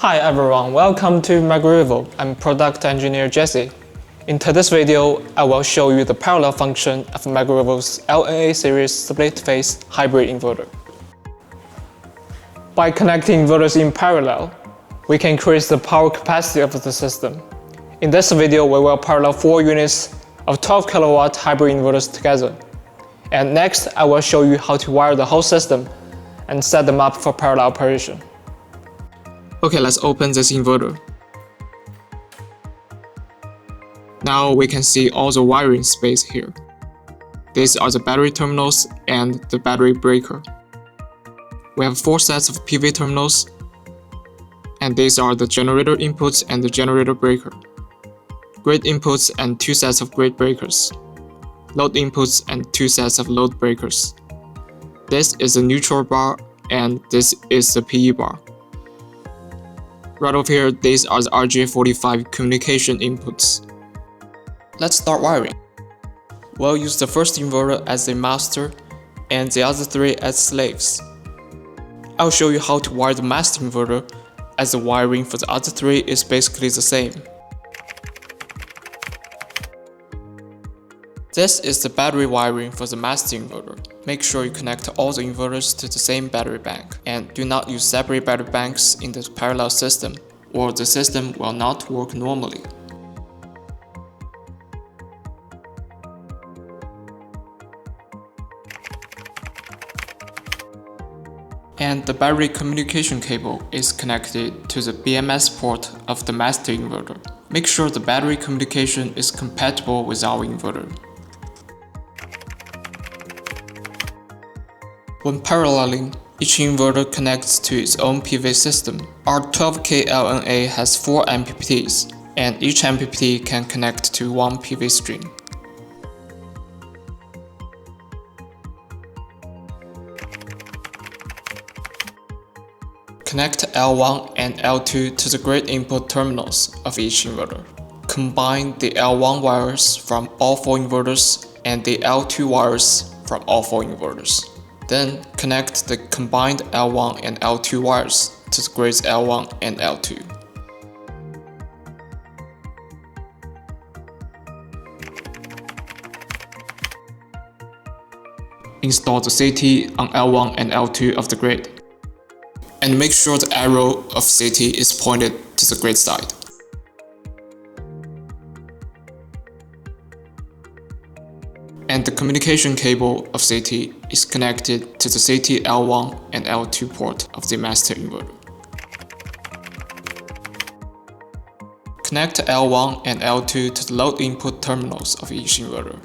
Hi everyone, welcome to MicroEvo. I'm product engineer Jesse. In today's video, I will show you the parallel function of MicroEvo's LNA series split-phase hybrid inverter. By connecting inverters in parallel, we can increase the power capacity of the system. In this video, we will parallel 4 units of 12 kW hybrid inverters together. And next, I will show you how to wire the whole system and set them up for parallel operation. Okay, let's open this inverter. Now we can see all the wiring space here. These are the battery terminals and the battery breaker. We have 4 sets of PV terminals, and these are the generator inputs and the generator breaker. Grid inputs and 2 sets of grid breakers. Load inputs and 2 sets of load breakers. This is the neutral bar and this is the PE bar. Right over here, these are the RJ45 communication inputs. Let's start wiring. We'll use the first inverter as a master and the other 3 as slaves. I'll show you how to wire the master inverter, as the wiring for the other 3 is basically the same. This is the battery wiring for the master inverter. Make sure you connect all the inverters to the same battery bank, and do not use separate battery banks in the parallel system, or the system will not work normally. And the battery communication cable is connected to the BMS port of the master inverter. Make sure the battery communication is compatible with our inverter. When paralleling, each inverter connects to its own PV system. Our 12K LNA has 4 MPPTs, and each MPPT can connect to 1 PV stream. Connect L1 and L2 to the grid input terminals of each inverter. Combine the L1 wires from all 4 inverters and the L2 wires from all 4 inverters. Then connect the combined L1 and L2 wires to the grids L1 and L2. Install the CT on L1 and L2 of the grid. And make sure the arrow of CT is pointed to the grid side. And the communication cable of CT is connected to the CT L1 and L2 port of the master inverter. Connect L1 and L2 to the load input terminals of each inverter.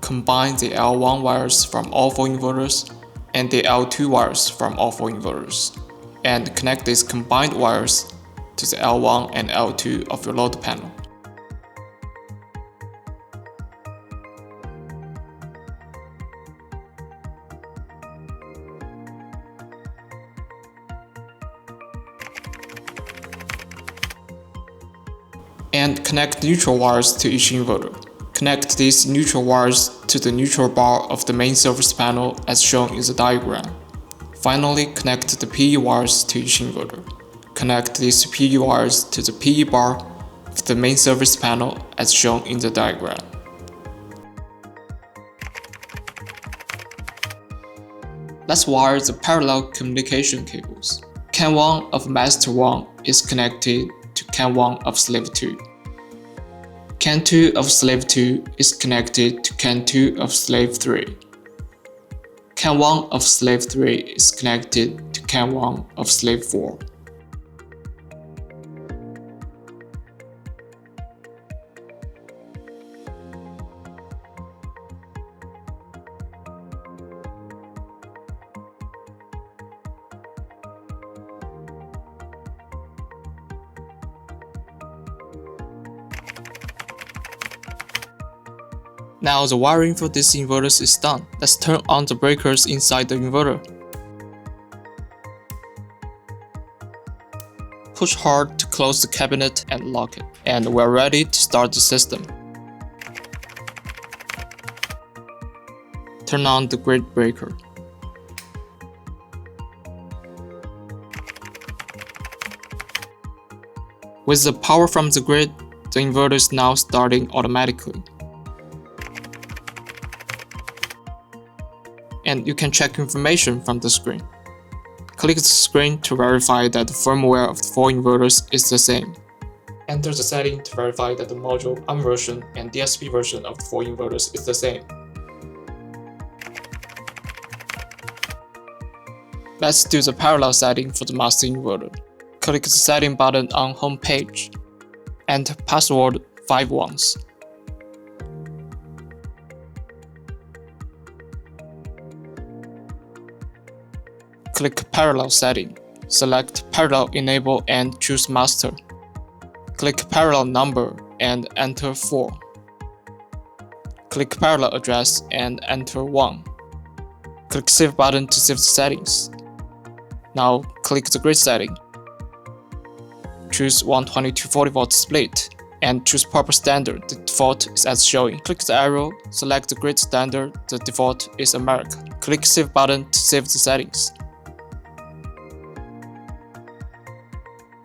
Combine the L1 wires from all 4 inverters and the L2 wires from all 4 inverters, and connect these combined wires to the L1 and L2 of your load panel. And connect neutral wires to each inverter. Connect these neutral wires to the neutral bar of the main service panel as shown in the diagram. Finally, connect the PE wires to each inverter. Connect these PE wires to the PE bar of the main service panel as shown in the diagram. Let's wire the parallel communication cables. CAN 1 of master 1 is connected to CAN 1 of slave 2. CAN 2 of slave 2 is connected to CAN 2 of slave 3. CAN 1 of slave 3 is connected to CAN 1 of slave 4. Now the wiring for these inverters is done. Let's turn on the breakers inside the inverter. Push hard to close the cabinet and lock it. And we're ready to start the system. Turn on the grid breaker. With the power from the grid, the inverter is now starting automatically. And you can check information from the screen. Click the screen to verify that the firmware of the 4 inverters is the same. Enter the setting to verify that the module ARM version and DSP version of the 4 inverters is the same. Let's do the parallel setting for the master inverter. Click the setting button on home page. Enter password 5 once. Click parallel setting. Select parallel enable and choose master. Click parallel number and enter 4. Click parallel address and enter 1. Click save button to save the settings. Now click the grid setting. Choose 120-40V split and choose proper standard. The default is as showing. Click the arrow, select the grid standard. The default is America. Click save button to save the settings.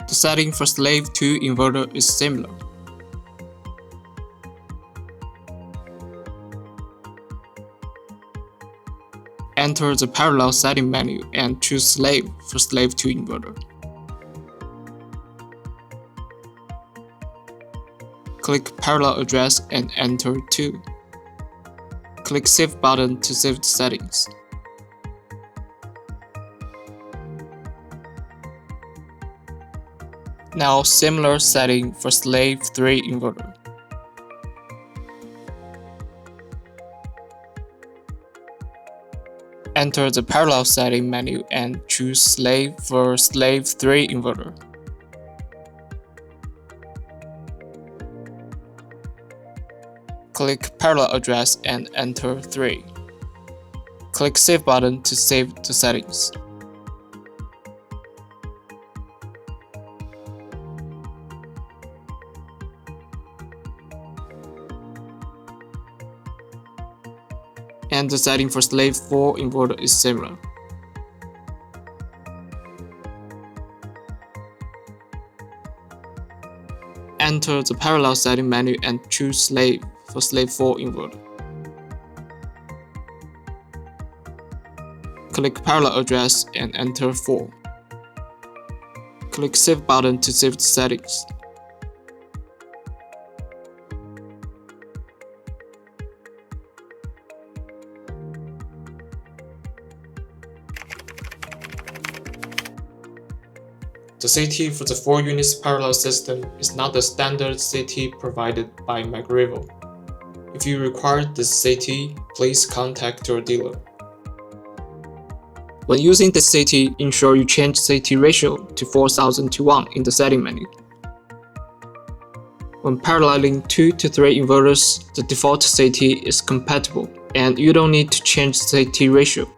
The setting for slave 2 inverter is similar. Enter the parallel setting menu and choose slave for slave 2 inverter. Click parallel address and enter 2. Click save button to save the settings. Now similar setting for slave 3 inverter. Enter the parallel setting menu and choose slave for slave 3 inverter. Click parallel address and enter 3. Click save button to save the settings. And the setting for slave 4 inverter is similar. Enter the parallel setting menu and choose slave for slave 4 inverter. Click parallel address and enter 4. Click save button to save the settings. The CT for the 4 units parallel system is not the standard CT provided by MagRival. If you require this CT, please contact your dealer. When using the CT, ensure you change CT ratio to 4000 to 1 in the setting menu. When paralleling 2 to 3 inverters, the default CT is compatible, and you don't need to change the CT ratio.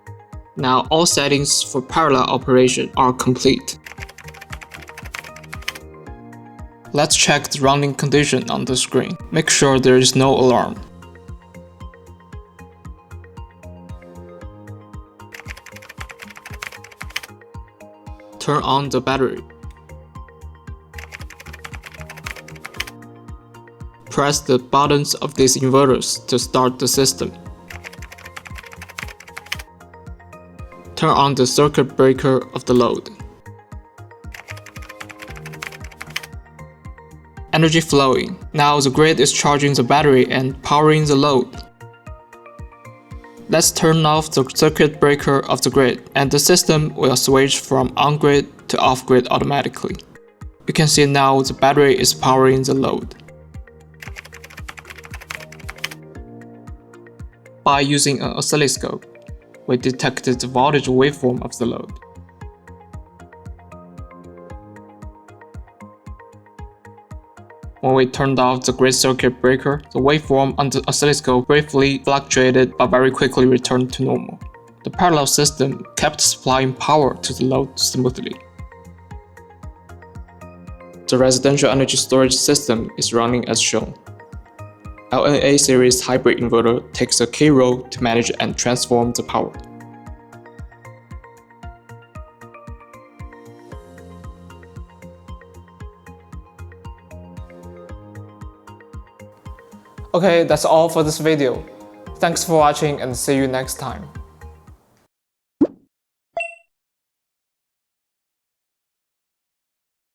Now all settings for parallel operation are complete. Let's check the running condition on the screen. Make sure there is no alarm. Turn on the battery. Press the buttons of these inverters to start the system. Turn on the circuit breaker of the load. Energy flowing. Now the grid is charging the battery and powering the load. Let's turn off the circuit breaker of the grid, and the system will switch from on-grid to off-grid automatically. You can see now the battery is powering the load. By using an oscilloscope, we detected the voltage waveform of the load. When we turned off the grid circuit breaker, the waveform on the oscilloscope briefly fluctuated but very quickly returned to normal. The parallel system kept supplying power to the load smoothly. The residential energy storage system is running as shown. LNA series hybrid inverter takes a key role to manage and transform the power. Okay, that's all for this video. Thanks for watching and see you next time.